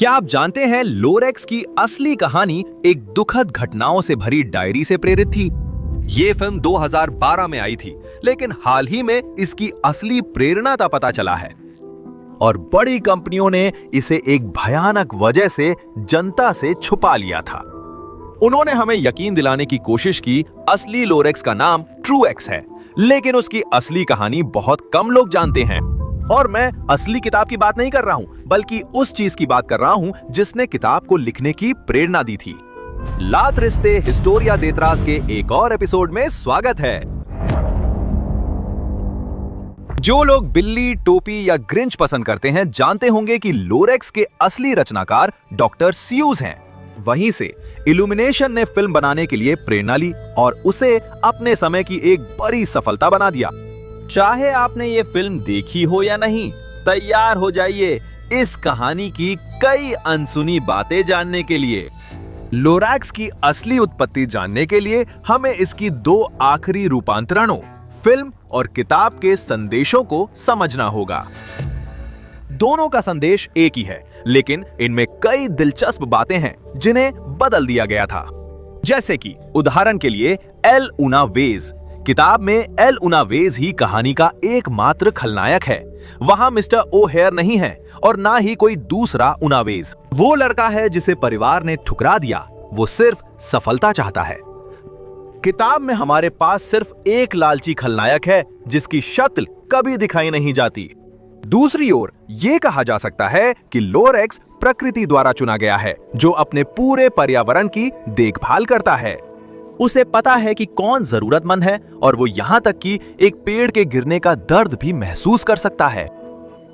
क्या आप जानते हैं लोरेक्स की असली कहानी एक दुखद घटनाओं से भरी डायरी से प्रेरित थी। ये फिल्म 2012 में आई थी, लेकिन हाल ही में इसकी असली प्रेरणा का पता चला है और बड़ी कंपनियों ने इसे एक भयानक वजह से जनता से छुपा लिया था। उन्होंने हमें यकीन दिलाने की कोशिश की असली लोरेक्स का नाम ट्रूएक्स है, लेकिन उसकी असली कहानी बहुत कम लोग जानते हैं। और मैं असली किताब की बात नहीं कर रहा हूं, बल्कि उस चीज की बात कर रहा हूं जिसने किताब को लिखने की प्रेरणा दी थी। लात रिश्ते हिस्टोरिया देत्रास के एक और एपिसोड में स्वागत है। जो लोग बिल्ली, टोपी या ग्रिंच पसंद करते हैं जानते होंगे कि लोरेक्स के असली रचनाकार डॉक्टर स्यूज हैं। वहीं से इल्यूमिनेशन ने फिल्म बनाने के लिए प्रेरणा ली और उसे अपने समय की एक बड़ी सफलता बना दिया। चाहे आपने ये फिल्म देखी हो या नहीं, तैयार हो जाइए इस कहानी की कई अनसुनी बातें जानने के लिए। लोरेक्स की असली उत्पत्ति जानने के लिए हमें इसकी दो आखिरी रूपांतरणों, फिल्म और किताब के संदेशों को समझना होगा। दोनों का संदेश एक ही है, लेकिन इनमें कई दिलचस्प बातें हैं जिन्हें बदल दिया गया था। जैसे कि उदाहरण के लिए एल उनावेज। किताब में एल उनावेज ही कहानी का एकमात्र खलनायक है। वहां मिस्टर ओहेयर नहीं है और ना ही कोई दूसरा उनावेज। वो लड़का है जिसे परिवार ने ठुकरा दिया। वो सिर्फ सफलता चाहता है। किताब में हमारे पास सिर्फ एक लालची खलनायक है जिसकी शक्ल कभी दिखाई नहीं जाती। दूसरी ओर ये कहा जा सकता है कि लोरेक्स प्रकृति द्वारा चुना गया है, जो अपने पूरे पर्यावरण की देखभाल करता है। उसे पता है कि कौन जरूरतमंद है और वो यहाँ तक कि एक पेड़ के गिरने का दर्द भी महसूस कर सकता है।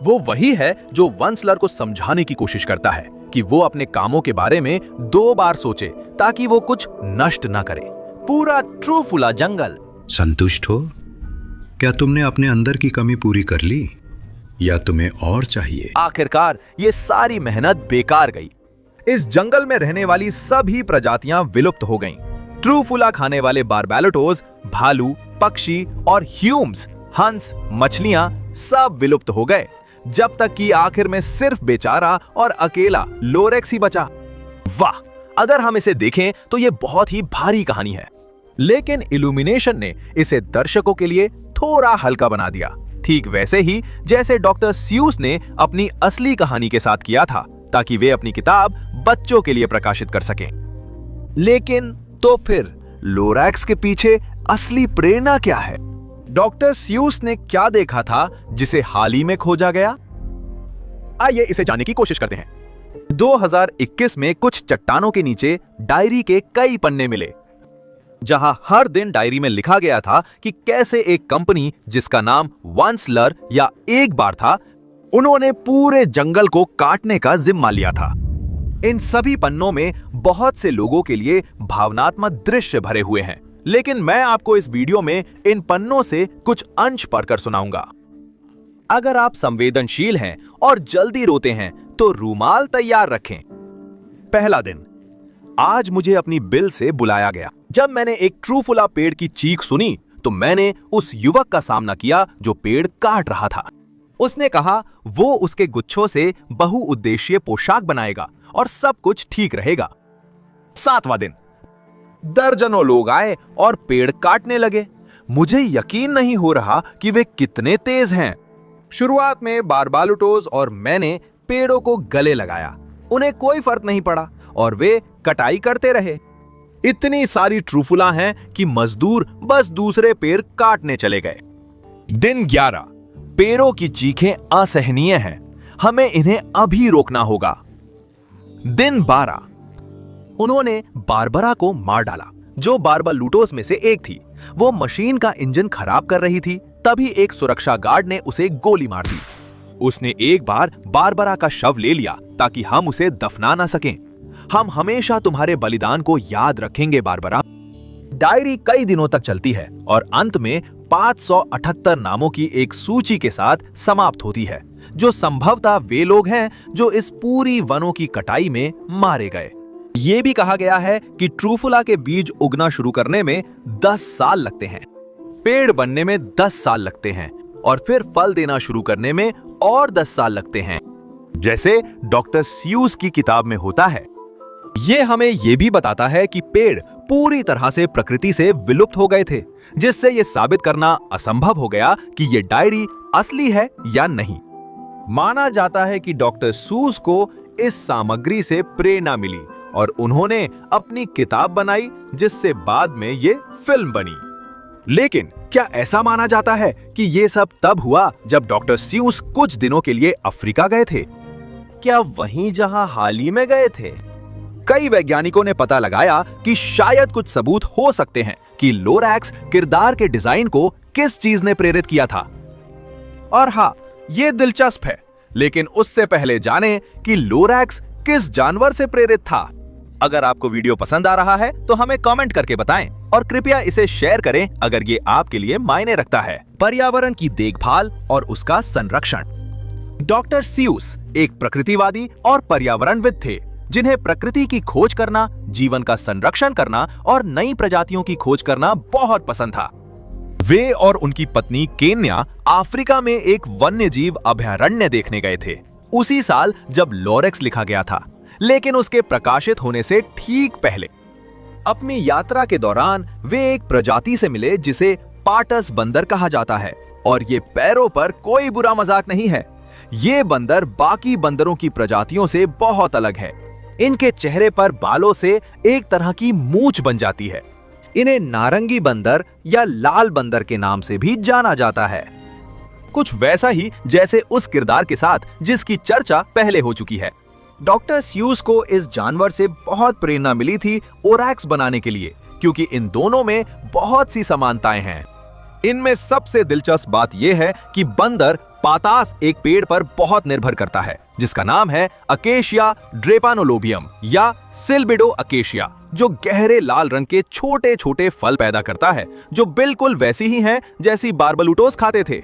वो वही है जो वंसलर को समझाने की कोशिश करता है कि वो अपने कामों के बारे में 2 बार सोचे ताकि वो कुछ नष्ट न करे। पूरा ट्रूफुला जंगल। संतुष्ट हो? क्या तुमने अपने अंदर की कमी पूरी कर ली या तुम्हें और चाहिए? आखिरकार ये सारी मेहनत बेकार गई। इस जंगल में रहने वाली सभी प्रजातियां विलुप्त हो गईं। ट्रूफुला खाने वाले बारबैलोटोज, भालू, पक्षी और ह्यूम्स, हंस, मछलियां सब विलुप्त हो गए, जब तक कि आखिर में सिर्फ बेचारा और अकेला लोरेक्स ही बचा। वाह, अगर हम इसे देखें तो ये बहुत ही भारी कहानी है, लेकिन इल्यूमिनेशन ने इसे दर्शकों के लिए थोड़ा हल्का बना दिया। ठीक वैसे ही जैसे डॉक्टर स्यूस ने अपनी असली कहानी के साथ किया था, ताकि वे अपनी किताब बच्चों के लिए प्रकाशित कर सकें। लेकिन तो फिर लोरेक्स के पीछे असली प्रेरणा क्या है? डॉक्टर स्यूस ने क्या देखा था जिसे हाल ही में खोजा गया? आइए इसे जानने की कोशिश करते हैं। 2021 में कुछ चट्टानों के नीचे डायरी के कई पन्ने मिले, जहां हर दिन डायरी में लिखा गया था कि कैसे एक कंपनी जिसका नाम वंसलर या एक बार था, उन्होंने पूरे जंगल को काटने का जिम्मा लिया था। इन सभी पन्नों में बहुत से लोगों के लिए भावनात्मक दृश्य भरे हुए हैं, लेकिन मैं आपको इस वीडियो में इन पन्नों से कुछ अंश पढ़कर सुनाऊंगा। अगर आप संवेदनशील हैं और जल्दी रोते हैं तो रूमाल तैयार रखें। पहला दिन। आज मुझे अपनी बिल से बुलाया गया। जब मैंने एक ट्रूफुला पेड़ की चीख सुनी तो मैंने उस युवक का सामना किया जो पेड़ काट रहा था। उसने कहा वो उसके गुच्छों से बहुउद्देशीय पोशाक बनाएगा और सब कुछ ठीक रहेगा। 7वां दिन। दर्जनों लोग आए और पेड़ काटने लगे। मुझे यकीन नहीं हो रहा कि वे कितने तेज हैं। शुरुआत में बारबैलोटोज और मैंने पेड़ों को गले लगाया। उन्हें कोई फर्क नहीं पड़ा और वे कटाई करते रहे। इतनी सारी ट्रूफुला हैं कि मजदूर बस दूसरे पेड़ काटने चले गए। दिन 11। पेड़ों की चीखें असहनीय हैं। हमें इन्हें अभी रोकना होगा। दिन 12। उन्होंने बारबरा को मार डाला, जो बारबैलोटोज में से एक थी। वो मशीन का इंजन खराब कर रही थी। तभी एक सुरक्षा गार्ड ने उसे गोली मार दी। उसने एक बार बारबरा का शव ले लिया ताकि हम उसे दफना ना सकें। हम हमेशा तुम्हारे बलिदान को याद रखेंगे बारबरा। डायरी कई दिनों तक चलती है और अंत में 578 नामों की एक सूची के साथ समाप्त होती है, जो संभवतः वे लोग हैं जो इस पूरी वनों की कटाई में मारे गए। ये भी कहा गया है कि ट्रूफुला के बीज उगना शुरू करने में 10 साल लगते हैं, पेड़ बनने में 10 साल लगते हैं और फिर फल देना शुरू करने में और 10 साल लगते हैं। जैसे डॉक्टर स्यूस की किताब में होता है। ये हमें यह भी बताता है कि पेड़ पूरी तरह से प्रकृति से विलुप्त हो गए थे, जिससे यह साबित करना असंभव हो गया कि यह डायरी असली है या नहीं। माना जाता है कि डॉक्टर सूस को इस सामग्री से प्रेरणा मिली और उन्होंने अपनी किताब बनाई, जिससे बाद में ये फिल्म बनी। लेकिन क्या ऐसा माना जाता है कि ये सब तब हुआ जब डॉक्टर स्यूस कुछ दिनों के लिए अफ्रीका गए थे? क्या वहीं जहां हाल ही में गए थे? कई वैज्ञानिकों ने पता लगाया कि शायद कुछ सबूत हो सकते हैं कि लोरैक्स किरदार के डिजाइन को किस चीज ने प्रेरित किया था। और हाँ, ये दिलचस्प है, लेकिन उससे पहले जानें कि लोरैक्स किस जानवर से प्रेरित था। अगर आपको वीडियो पसंद आ रहा है तो हमें कमेंट करके बताएं और कृपया इसे शेयर करें अगर ये आपके लिए मायने रखता है। पर्यावरण की देखभाल और उसका संरक्षण। डॉक्टर स्यूस एक प्रकृतिवादी और पर्यावरणविद थे, जिन्हें प्रकृति की खोज करना, जीवन का संरक्षण करना और नई प्रजातियों की खोज करना बहुत पसंद था। वे और उनकी पत्नी केन्या अफ्रीका में एक वन्यजीव अभयारण्य देखने गए थे, उसी साल जब लोरेक्स लिखा गया था, लेकिन उसके प्रकाशित होने से ठीक पहले। अपनी यात्रा के दौरान वे एक प्रजाति से मिले जिसे पाटस बंदर कहा जाता है, और ये पैरों पर कोई बुरा मजाक नहीं है। ये बंदर बाकी बंदरों की प्रजातियों से बहुत अलग है। इनके चेहरे पर बालों से एक तरह की मूंछ बन जाती है। इन्हें नारंगी बंदर या लाल बंदर के नाम से भी जाना जाता है, कुछ वैसा ही जैसे उस किरदार के साथ जिसकी चर्चा पहले हो चुकी है। डॉक्टर स्यूस को इस जानवर से बहुत प्रेरणा मिली थी ओरैक्स बनाने के लिए, क्योंकि इन दोनों में बहुत सी समानताएं हैं। इनमें सबसे दिलचस्प बात यह है कि बंदर पातास एक पेड़ पर बहुत निर्भर करता है, जिसका नाम है अकेशिया ड्रेपानोलोबियम या सिल्बिडो अकेशिया, जो गहरे लाल रंग के छोटे छोटे फल पैदा करता है, जो बिल्कुल वैसी ही हैं जैसी बार्बलुटोस खाते थे।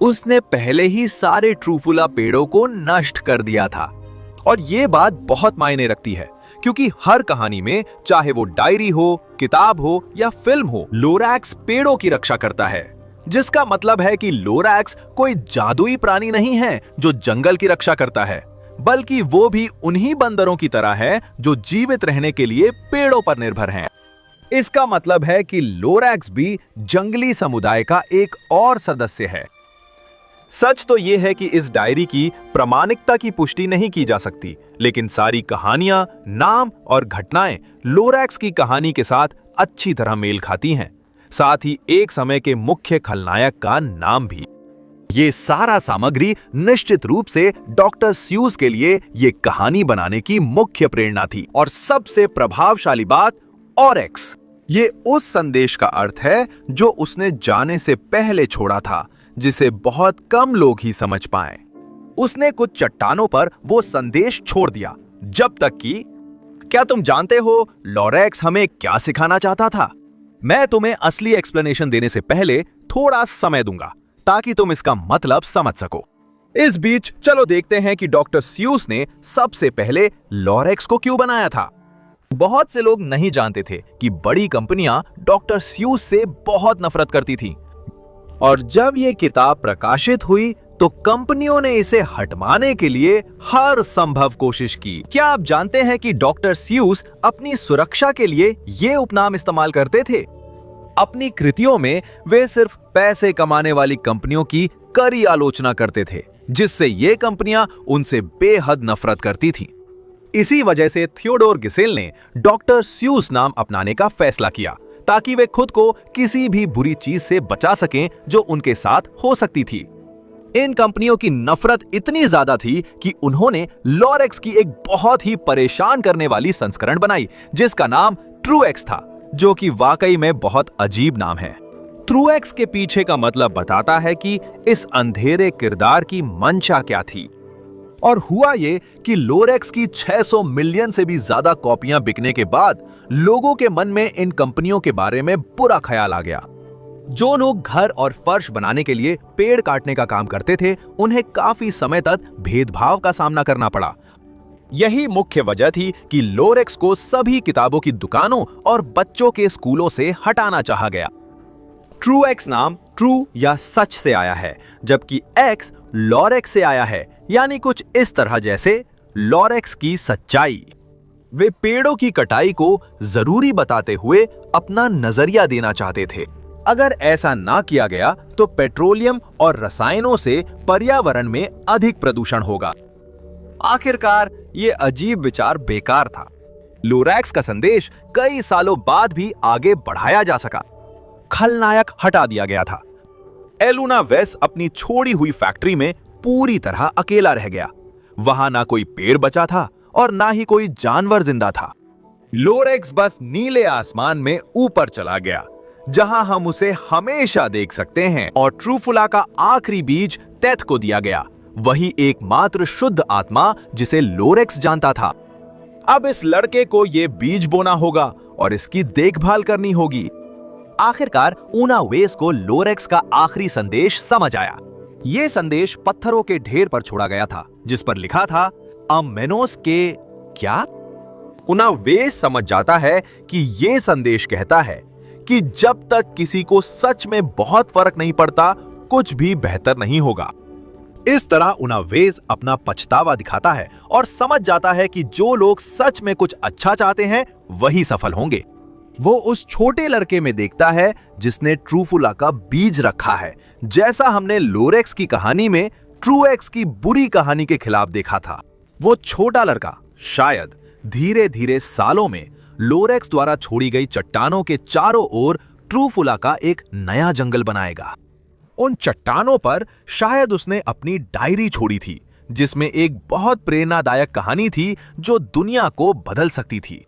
उसने पहले ही सारे ट्रूफुला पेड़ों को नष्ट कर दिया था। और ये बात बहुत मायने रखती है, क्योंकि हर कहानी में, चाहे वो डायरी हो, किताब हो या फिल्म हो, लोरैक्स पेड़ों की रक्षा करता है, जिसका मतलब है कि लोरैक्स कोई जादुई प्राणी नहीं है जो जंगल की रक्षा करता है, बल्कि वो भी उन्हीं बंदरों की तरह है जो जीवित रहने के लिए पेड़ों पर निर्भर हैं। इसका मतलब है कि लोरैक्स भी जंगली समुदाय का एक और सदस्य है। सच तो यह है कि इस डायरी की प्रामाणिकता की पुष्टि नहीं की जा सकती, लेकिन सारी कहानियां, नाम और घटनाएं लोरैक्स की कहानी के साथ अच्छी तरह मेल खाती हैं, साथ ही एक समय के मुख्य खलनायक का नाम भी। ये सारा सामग्री निश्चित रूप से डॉक्टर स्यूस के लिए ये कहानी बनाने की मुख्य प्रेरणा थी। और सबसे प्रभावशाली बात, ओरेक्स, ये उस संदेश का अर्थ है जो उसने जाने से पहले छोड़ा था, जिसे बहुत कम लोग ही समझ पाए। उसने कुछ चट्टानों पर वो संदेश छोड़ दिया, जब तक कि, क्या तुम जानते हो लोरैक्स हमें क्या सिखाना चाहता था? मैं तुम्हें असली एक्सप्लेनेशन देने से पहले थोड़ा समय दूंगा, ताकि तुम इसका मतलब समझ सको। इस बीच चलो देखते हैं कि डॉक्टर स्यूस ने सबसे पहले लोरैक्स को क्यों बनाया था। बहुत से लोग नहीं जानते थे कि बड़ी कंपनियां डॉक्टर स्यूस से बहुत नफरत करती थीं, और जब यह किताब प्रकाशित हुई तो कंपनियों ने इसे हटवाने के लिए हर संभव कोशिश की। क्या आप जानते हैं कि डॉक्टर स्यूस अपनी सुरक्षा के लिए ये उपनाम इस्तेमाल करते थे? अपनी कृतियों में वे सिर्फ पैसे कमाने वाली कंपनियों की कड़ी आलोचना करते थे, जिससे ये कंपनियां उनसे बेहद नफरत करती थीं। इसी वजह से थियोडोर गिसेल ने डॉक्टर स्यूस नाम अपनाने का फैसला किया, ताकि वे खुद को किसी भी बुरी चीज से बचा सकें जो उनके साथ हो सकती थी। इन कंपनियों की नफरत इतनी ज्यादा थी कि उन्होंने लोरैक्स की एक बहुत ही परेशान करने वाली संस्करण बनाई, जिसका नाम ट्रूएक्स था, जो कि वाकई में बहुत अजीब नाम है। ट्रूएक्स के पीछे का मतलब बताता है कि इस अंधेरे किरदार की मंशा क्या थी। और हुआ ये कि लोरैक्स की 600 मिलियन से भी ज्यादा कॉपियां बिकने के बाद लोगों के मन में इन कंपनियों के बारे में बुरा ख्याल आ गया। जो लोग घर और फर्श बनाने के लिए पेड़ काटने का काम करते थे, उन्हें काफी समय तक भेदभाव का सामना करना पड़ा। यही मुख्य वजह थी कि लोरैक्स को सभी किताबों की दुकानों और बच्चों के स्कूलों से हटाना चाहा गया। ट्रूएक्स नाम ट्रू या सच से आया है, जबकि एक्स लोरैक्स से आया है, यानी कुछ इस तरह जैसे लोरेक्स की सच्चाई। वे पेड़ों की कटाई को जरूरी बताते हुए अपना नजरिया देना चाहते थे। अगर ऐसा ना किया गया तो पेट्रोलियम और रसायनों से पर्यावरण में अधिक प्रदूषण होगा। आखिरकार ये अजीब विचार बेकार था। लोरेक्स का संदेश कई सालों बाद भी आगे बढ़ाया जा सका। खलनायक हटा दिया गया था। एलुना वेस अपनी छोड़ी हुई फैक्ट्री में पूरी तरह अकेला रह गया। वहां ना कोई पेड़ बचा था और ना ही कोई जानवर जिंदा था। लोरेक्स बस नीले आसमान में ऊपर चला गया, जहां हम उसे हमेशा देख सकते हैं। और ट्रूफुला का आखिरी बीज तेथ को दिया गया, वही एकमात्र शुद्ध आत्मा जिसे लोरेक्स जानता था। अब इस लड़के को यह बीज बोना होगा और इसकी देखभाल करनी होगी। आखिरकार ऊना वेस को लोरेक्स का आखिरी संदेश समझ आया। यह संदेश पत्थरों के ढेर पर छोड़ा गया था, जिस पर लिखा था अमेनोस के क्या? ऊना वेस समझ जाता है कि यह संदेश कहता है कि जब तक किसी को सच में बहुत फर्क नहीं पड़ता, कुछ भी बेहतर नहीं होगा। इस तरह ऊना वेस अपना पछतावा दिखाता है और समझ जाता है कि जो लोग सच में कुछ अच्छा चाहते हैं वही सफल होंगे। वो उस छोटे लड़के में देखता है जिसने ट्रूफुला का बीज रखा है, जैसा हमने लोरेक्स की कहानी में ट्रूएक्स की बुरी कहानी के खिलाफ देखा था। वो छोटा लड़का शायद धीरे धीरे सालों में लोरेक्स द्वारा छोड़ी गई चट्टानों के चारों ओर ट्रूफुला का एक नया जंगल बनाएगा। उन चट्टानों पर शायद उसने अपनी डायरी छोड़ी थी, जिसमें एक बहुत प्रेरणादायक कहानी थी जो दुनिया को बदल सकती थी।